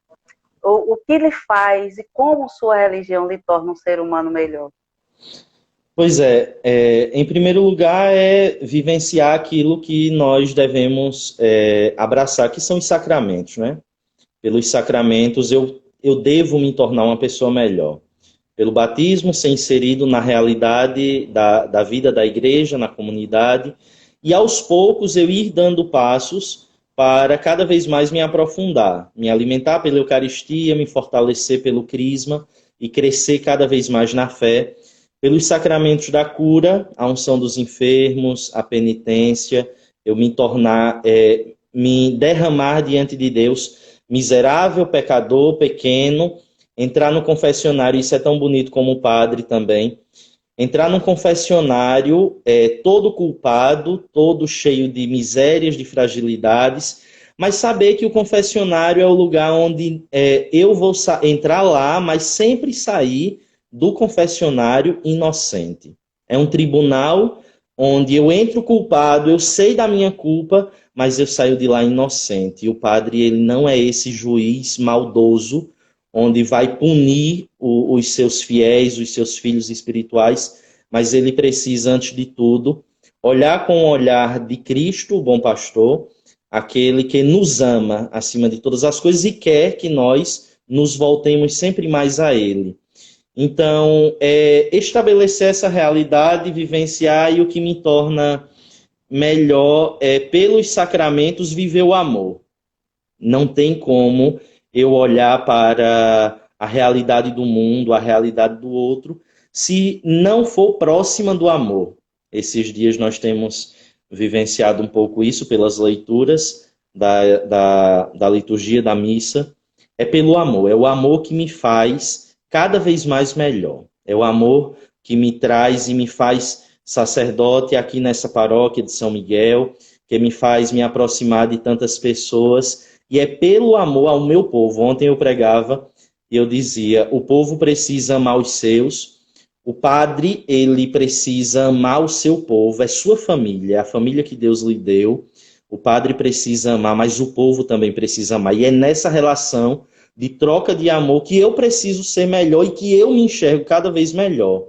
o que lhe faz e como sua religião lhe torna um ser humano melhor? Pois em primeiro lugar é vivenciar aquilo que nós devemos abraçar, que são os sacramentos, né? Pelos sacramentos eu devo me tornar uma pessoa melhor. Pelo batismo, ser inserido na realidade da vida da igreja, na comunidade, e aos poucos eu ir dando passos para cada vez mais me aprofundar, me alimentar pela Eucaristia, me fortalecer pelo Crisma e crescer cada vez mais na fé, pelos sacramentos da cura, a unção dos enfermos, a penitência, eu me tornar, me derramar diante de Deus, miserável, pecador, pequeno, entrar no confessionário, isso é tão bonito como o padre também, entrar no confessionário todo culpado, todo cheio de misérias, de fragilidades, mas saber que o confessionário é o lugar onde eu vou entrar lá, mas sempre sair do confessionário inocente. É um tribunal onde eu entro culpado, eu sei da minha culpa, mas eu saio de lá inocente. E o padre, ele não é esse juiz maldoso, onde vai punir os seus fiéis, os seus filhos espirituais, mas ele precisa, antes de tudo, olhar com o olhar de Cristo, o bom pastor, aquele que nos ama acima de todas as coisas e quer que nós nos voltemos sempre mais a ele. Então, estabelecer essa realidade, vivenciar, e o que me torna melhor pelos sacramentos, viver o amor. Não tem como eu olhar para a realidade do mundo, a realidade do outro, se não for próxima do amor. Esses dias nós temos vivenciado um pouco isso pelas leituras da liturgia da missa, é pelo amor. É o amor que me faz cada vez mais melhor. É o amor que me traz e me faz sacerdote aqui nessa paróquia de São Miguel, que me faz me aproximar de tantas pessoas. E é pelo amor ao meu povo. Ontem eu pregava e eu dizia, o povo precisa amar os seus, o padre, ele precisa amar o seu povo, é sua família, é a família que Deus lhe deu. O padre precisa amar, mas o povo também precisa amar. E é nessa relação de troca de amor que eu preciso ser melhor e que eu me enxergo cada vez melhor.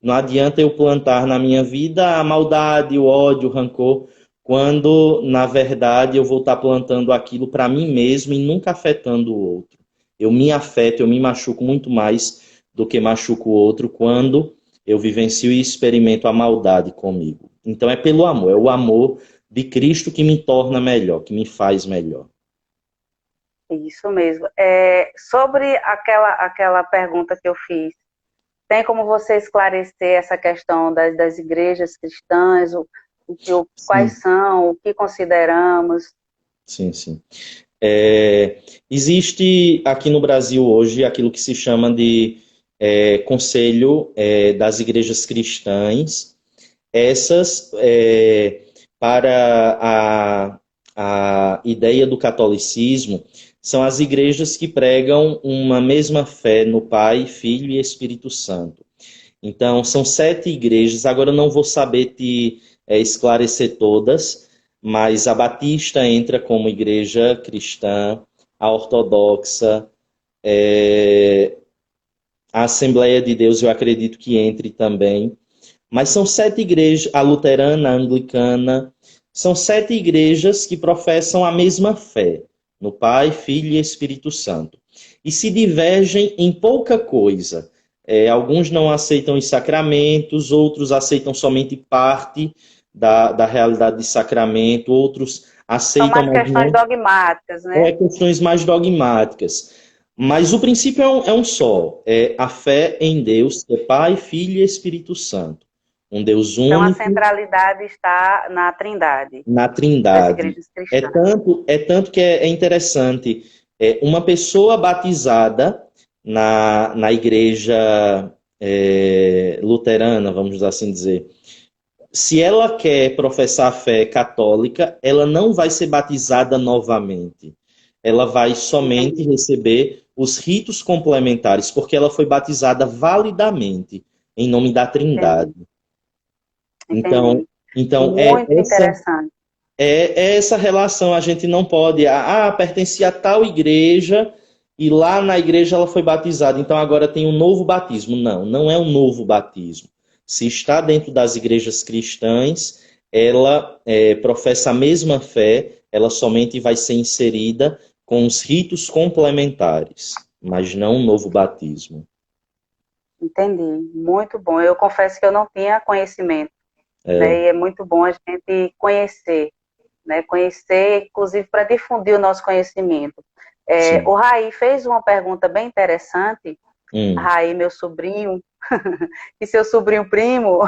Não adianta eu plantar na minha vida a maldade, o ódio, o rancor, quando, na verdade, eu vou estar plantando aquilo para mim mesmo e nunca afetando o outro. Eu me afeto, eu me machuco muito mais do que machuco o outro quando eu vivencio e experimento a maldade comigo. Então é pelo amor, é o amor de Cristo que me torna melhor, que me faz melhor. Isso mesmo. Sobre aquela pergunta que eu fiz, tem como você esclarecer essa questão das igrejas cristãs, quais são, o que consideramos? Sim, sim. Existe aqui no Brasil hoje aquilo que se chama de Conselho das Igrejas Cristãs. Essas, para a ideia do catolicismo, são as igrejas que pregam uma mesma fé no Pai, Filho e Espírito Santo. Então, são 7 igrejas, agora eu não vou saber te esclarecer todas, mas a Batista entra como igreja cristã, a Ortodoxa, a Assembleia de Deus eu acredito que entre também. Mas são 7 igrejas, a luterana, a anglicana, são 7 igrejas que professam a mesma fé, no Pai, Filho e Espírito Santo. E se divergem em pouca coisa. Alguns não aceitam os sacramentos, outros aceitam somente parte da realidade de sacramento, outros aceitam... São mais questões dogmáticas, né? Questões mais dogmáticas. Mas o princípio é um só, é a fé em Deus, que é Pai, Filho e Espírito Santo. Um Deus único. Então a centralidade está na Trindade. Na Trindade. É tanto que é interessante. Uma pessoa batizada na igreja luterana, vamos assim dizer, se ela quer professar a fé católica, ela não vai ser batizada novamente. Ela vai somente receber os ritos complementares, porque ela foi batizada validamente em nome da Trindade. Entendi. Então muito interessante. Essa relação, a gente não pode, pertencia a tal igreja e lá na igreja ela foi batizada, então agora tem um novo batismo. Não, não é um novo batismo. Se está dentro das igrejas cristãs, ela professa a mesma fé, ela somente vai ser inserida com os ritos complementares, mas não um novo batismo. Entendi, muito bom. Eu confesso que eu não tinha conhecimento, né? E é muito bom a gente conhecer, né? Conhecer, inclusive, para difundir o nosso conhecimento. O Raí fez uma pergunta bem interessante. Raí, meu sobrinho, e seu sobrinho primo,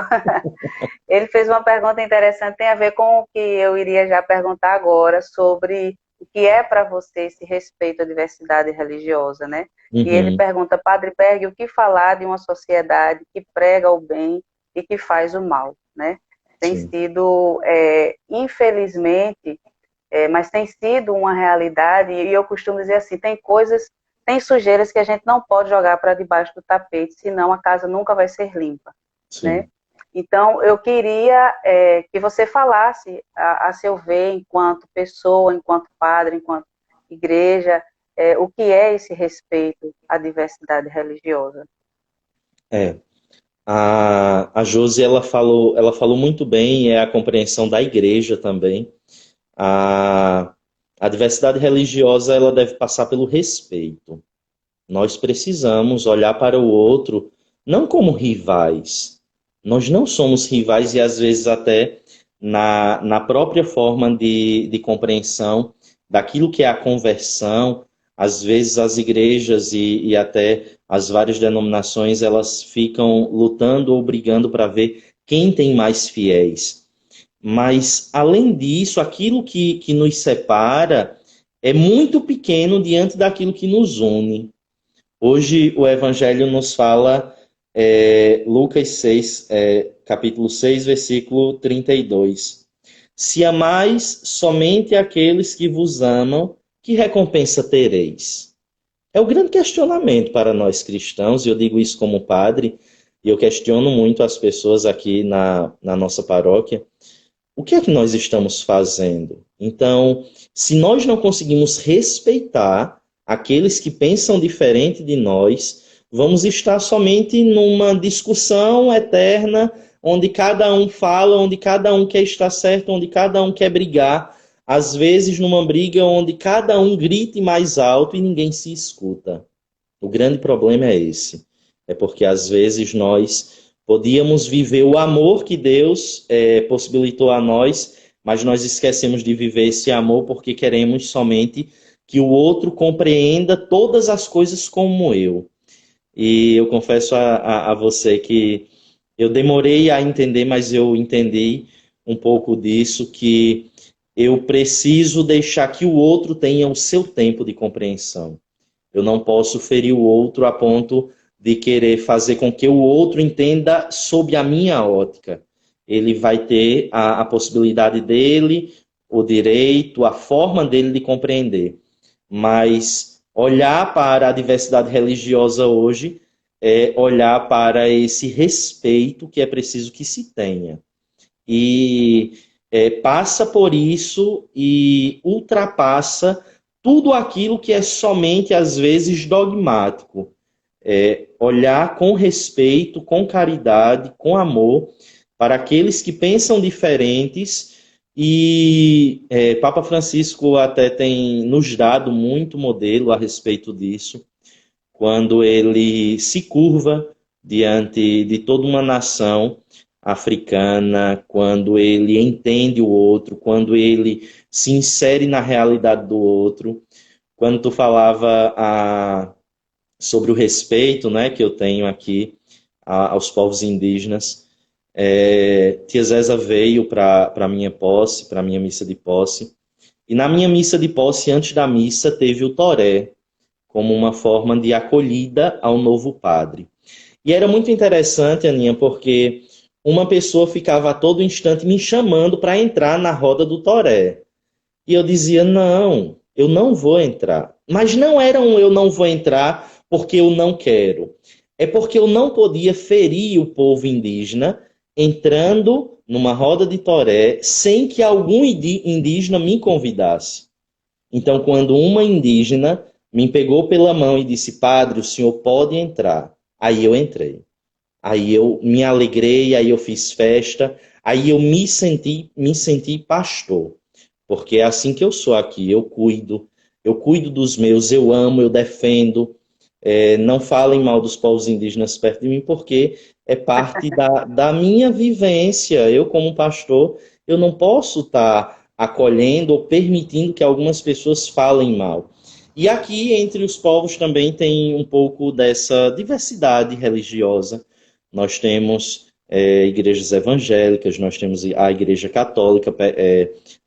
ele fez uma pergunta interessante, tem a ver com o que eu iria já perguntar agora, sobre o que é para você esse respeito à diversidade religiosa, né? E ele pergunta, Padre Berg, o que falar de uma sociedade que prega o bem e que faz o mal, né? Tem sido, infelizmente, mas tem sido uma realidade, e eu costumo dizer assim, tem sujeiras que a gente não pode jogar para debaixo do tapete, senão a casa nunca vai ser limpa, né? Então, eu queria que você falasse, a seu ver, enquanto pessoa, enquanto padre, enquanto igreja, o que é esse respeito à diversidade religiosa. A Josi, ela falou muito bem, é a compreensão da igreja também. A diversidade religiosa, ela deve passar pelo respeito. Nós precisamos olhar para o outro, não como rivais. Nós não somos rivais e, às vezes, até na própria forma de compreensão daquilo que é a conversão, às vezes as igrejas e até as várias denominações, elas ficam lutando ou brigando para ver quem tem mais fiéis. Mas, além disso, aquilo que nos separa é muito pequeno diante daquilo que nos une. Hoje o Evangelho nos fala, Lucas 6, capítulo 6, versículo 32. Se amais somente aqueles que vos amam, que recompensa tereis? É o grande questionamento para nós cristãos, e eu digo isso como padre, e eu questiono muito as pessoas aqui na nossa paróquia. O que é que nós estamos fazendo? Então, se nós não conseguimos respeitar aqueles que pensam diferente de nós, vamos estar somente numa discussão eterna, onde cada um fala, onde cada um quer estar certo, onde cada um quer brigar, às vezes numa briga onde cada um grite mais alto e ninguém se escuta. O grande problema é esse. É porque às vezes nós podíamos viver o amor que Deus possibilitou a nós, mas nós esquecemos de viver esse amor porque queremos somente que o outro compreenda todas as coisas como eu. E eu confesso a você que eu demorei a entender, mas eu entendi um pouco disso, que eu preciso deixar que o outro tenha o seu tempo de compreensão. Eu não posso ferir o outro a ponto de querer fazer com que o outro entenda sob a minha ótica. Ele vai ter a possibilidade dele, o direito, a forma dele de compreender. Mas olhar para a diversidade religiosa hoje é olhar para esse respeito que é preciso que se tenha. E passa por isso e ultrapassa tudo aquilo que é somente, às vezes, dogmático. Olhar com respeito, com caridade, com amor, para aqueles que pensam diferentes. E Papa Francisco até tem nos dado muito modelo a respeito disso, quando ele se curva diante de toda uma nação africana, quando ele entende o outro, quando ele se insere na realidade do outro. Quando tu falava sobre o respeito, né, que eu tenho aqui aos povos indígenas, Tia Zésa veio para a minha posse, para a minha missa de posse, e na minha missa de posse, antes da missa, teve o toré, como uma forma de acolhida ao novo padre. E era muito interessante, Aninha, porque uma pessoa ficava a todo instante me chamando para entrar na roda do toré. E eu dizia, não, eu não vou entrar. Mas não era eu não vou entrar porque eu não quero. É porque eu não podia ferir o povo indígena entrando numa roda de toré sem que algum indígena me convidasse. Então, quando uma indígena me pegou pela mão e disse, padre, o senhor pode entrar. Aí eu entrei. Aí eu me alegrei, aí eu fiz festa, aí eu me senti pastor. Porque é assim que eu sou aqui, eu cuido dos meus, eu amo, eu defendo. Não falem mal dos povos indígenas perto de mim, porque é parte da minha vivência. Eu, como pastor, eu não posso estar acolhendo ou permitindo que algumas pessoas falem mal. E aqui, entre os povos, também tem um pouco dessa diversidade religiosa. Nós temos igrejas evangélicas, nós temos a igreja católica,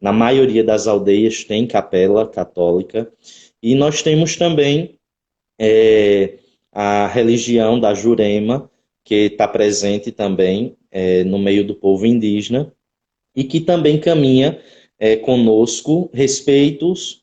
na maioria das aldeias tem capela católica, e nós temos também a religião da Jurema, que está presente também no meio do povo indígena, e que também caminha conosco, respeitos.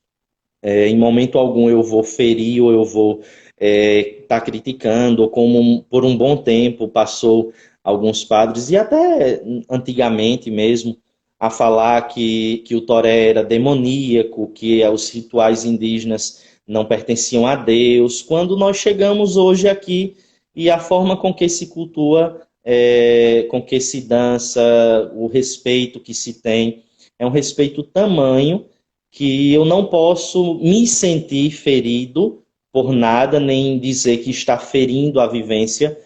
Em momento algum eu vou ferir ou eu vou estar criticando, ou como por um bom tempo passou alguns padres, e até antigamente mesmo, a falar que o toré era demoníaco, que os rituais indígenas não pertenciam a Deus, quando nós chegamos hoje aqui e a forma com que se cultua, com que se dança, o respeito que se tem, é um respeito tamanho que eu não posso me sentir ferido por nada, nem dizer que está ferindo a vivência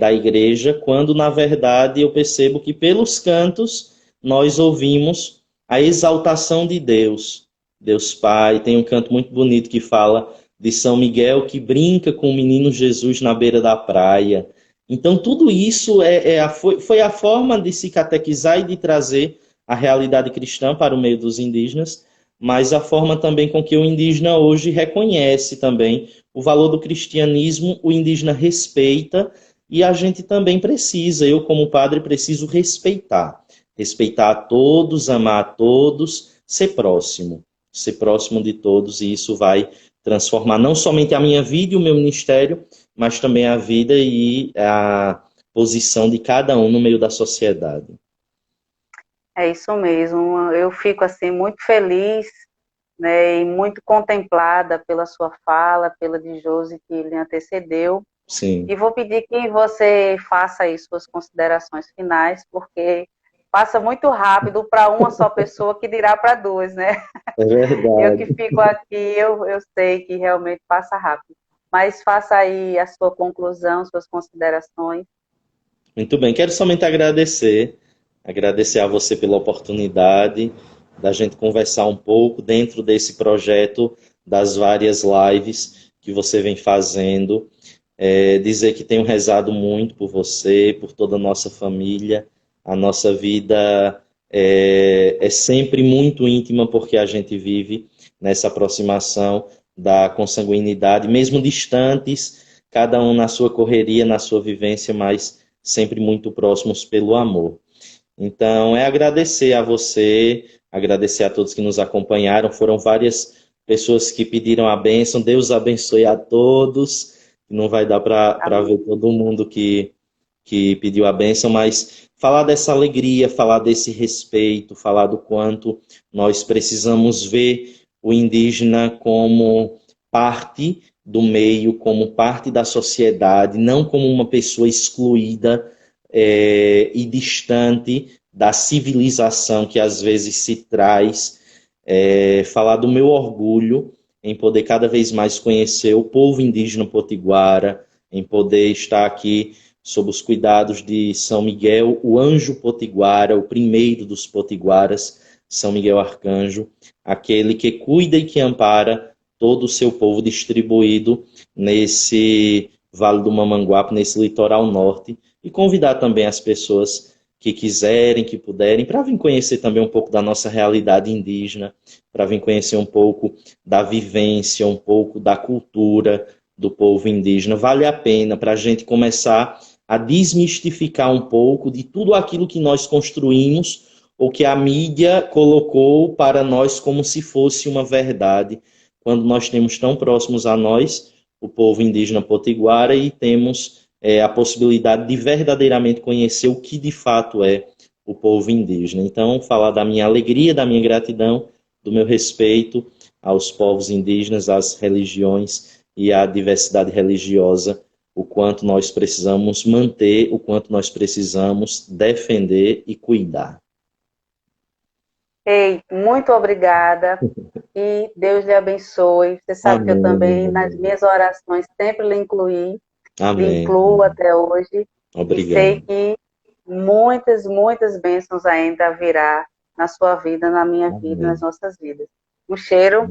da igreja, quando na verdade eu percebo que pelos cantos nós ouvimos a exaltação de Deus. Deus Pai, tem um canto muito bonito que fala de São Miguel que brinca com o menino Jesus na beira da praia. Então tudo isso foi a forma de se catequizar e de trazer a realidade cristã para o meio dos indígenas, mas a forma também com que o indígena hoje reconhece também o valor do cristianismo, o indígena respeita, e a gente também precisa, eu como padre preciso respeitar. Respeitar a todos, amar a todos, ser próximo de todos, e isso vai transformar não somente a minha vida e o meu ministério, mas também a vida e a posição de cada um no meio da sociedade. É isso mesmo. Eu fico assim muito feliz, né, e muito contemplada pela sua fala, pela de Josi que lhe antecedeu. Sim. E vou pedir que você faça aí suas considerações finais, porque passa muito rápido para uma só pessoa que dirá para duas, né? É Eu que verdade. fico aqui, eu sei que realmente passa rápido. Mas faça aí a sua conclusão, suas considerações. Muito bem, quero somente agradecer a você pela oportunidade da gente conversar um pouco dentro desse projeto das várias lives que você vem fazendo. Dizer que tenho rezado muito por você, por toda a nossa família. A nossa vida é sempre muito íntima porque a gente vive nessa aproximação da consanguinidade, mesmo distantes, cada um na sua correria, na sua vivência, mas sempre muito próximos pelo amor. Então, é agradecer a você, agradecer a todos que nos acompanharam. Foram várias pessoas que pediram a bênção. Deus abençoe a todos. Não vai dar para ver todo mundo que pediu a bênção, mas falar dessa alegria, falar desse respeito, falar do quanto nós precisamos ver o indígena como parte do meio, como parte da sociedade, não como uma pessoa excluída e distante da civilização que às vezes se traz. Falar do meu orgulho em poder cada vez mais conhecer o povo indígena potiguara, em poder estar aqui sob os cuidados de São Miguel, o anjo potiguara, o primeiro dos potiguaras, São Miguel Arcanjo, aquele que cuida e que ampara todo o seu povo distribuído nesse Vale do Mamanguape, nesse litoral norte, e convidar também as pessoas que quiserem, que puderem, para vir conhecer também um pouco da nossa realidade indígena, para vir conhecer um pouco da vivência, um pouco da cultura do povo indígena. Vale a pena para a gente começar a desmistificar um pouco de tudo aquilo que nós construímos ou que a mídia colocou para nós como se fosse uma verdade, quando nós temos tão próximos a nós o povo indígena potiguara e temos a possibilidade de verdadeiramente conhecer o que de fato é o povo indígena. Então, falar da minha alegria, da minha gratidão, do meu respeito aos povos indígenas, às religiões e à diversidade religiosa, o quanto nós precisamos manter, o quanto nós precisamos defender e cuidar. Ei, muito obrigada e Deus lhe abençoe. Você sabe que eu também, nas minhas orações, sempre lhe incluí, lhe Amém. incluo até hoje. Obrigado. E sei que muitas, muitas bênçãos ainda virá na sua vida, na minha vida, nas nossas vidas. Um cheiro,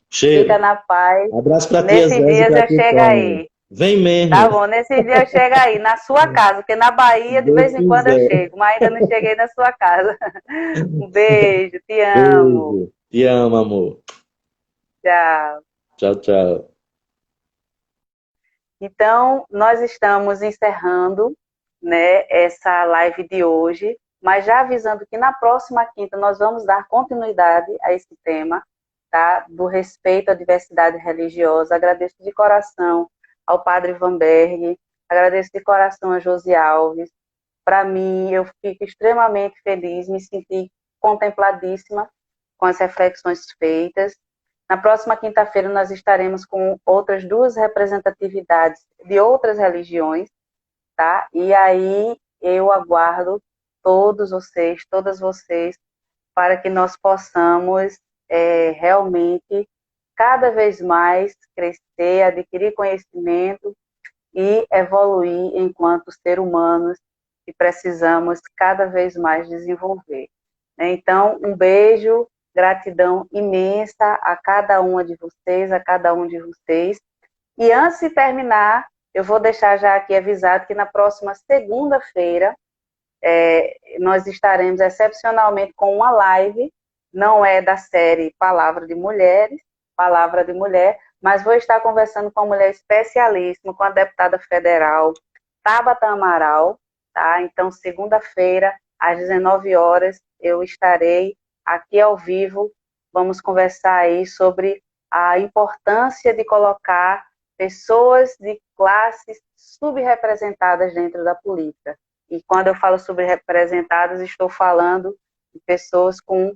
fica na paz. Abraço para tia Nesse Zézia dia e para eu tia chego Tânia. aí. Vem mesmo. Tá bom, nesse dia eu chego aí, na sua casa, porque na Bahia de Deus vez em quando eu quiser. chego, mas ainda não cheguei na sua casa. Um beijo, te amo. Beijo. Te amo, amor. Tchau. Tchau, tchau. Então, nós estamos encerrando, né, essa live de hoje, mas já avisando que na próxima quinta nós vamos dar continuidade a esse tema, tá? Do respeito à diversidade religiosa. Agradeço de coração ao Padre Vanberg, agradeço de coração a Josi Alves. Para mim, eu fico extremamente feliz, me senti contempladíssima com as reflexões feitas. Na próxima quinta-feira, nós estaremos com outras duas representatividades de outras religiões, tá? E aí eu aguardo todos vocês, todas vocês, para que nós possamos realmente cada vez mais crescer, adquirir conhecimento e evoluir enquanto ser humanos que precisamos cada vez mais desenvolver. Então, um beijo, gratidão imensa a cada uma de vocês, a cada um de vocês. E antes de terminar, eu vou deixar já aqui avisado que na próxima segunda-feira nós estaremos excepcionalmente com uma live, não é da série Palavra de Mulheres, Palavra de Mulher, mas vou estar conversando com uma mulher especialíssima, com a deputada federal Tabata Amaral, tá? Então, segunda-feira, às 19 horas, eu estarei aqui ao vivo, vamos conversar aí sobre a importância de colocar pessoas de classes subrepresentadas dentro da política. E quando eu falo subrepresentadas, estou falando de pessoas com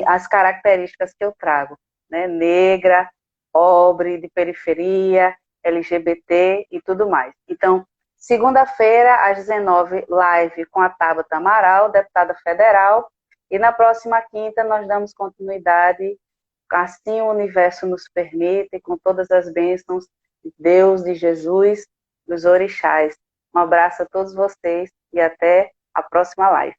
as características que eu trago, né? Negra, pobre, de periferia, LGBT e tudo mais. Então, segunda-feira, às 19, live com a Tabata Amaral, deputada federal, e na próxima quinta nós damos continuidade, assim o universo nos permite, com todas as bênçãos de Deus, de Jesus, dos orixás. Um abraço a todos vocês e até a próxima live.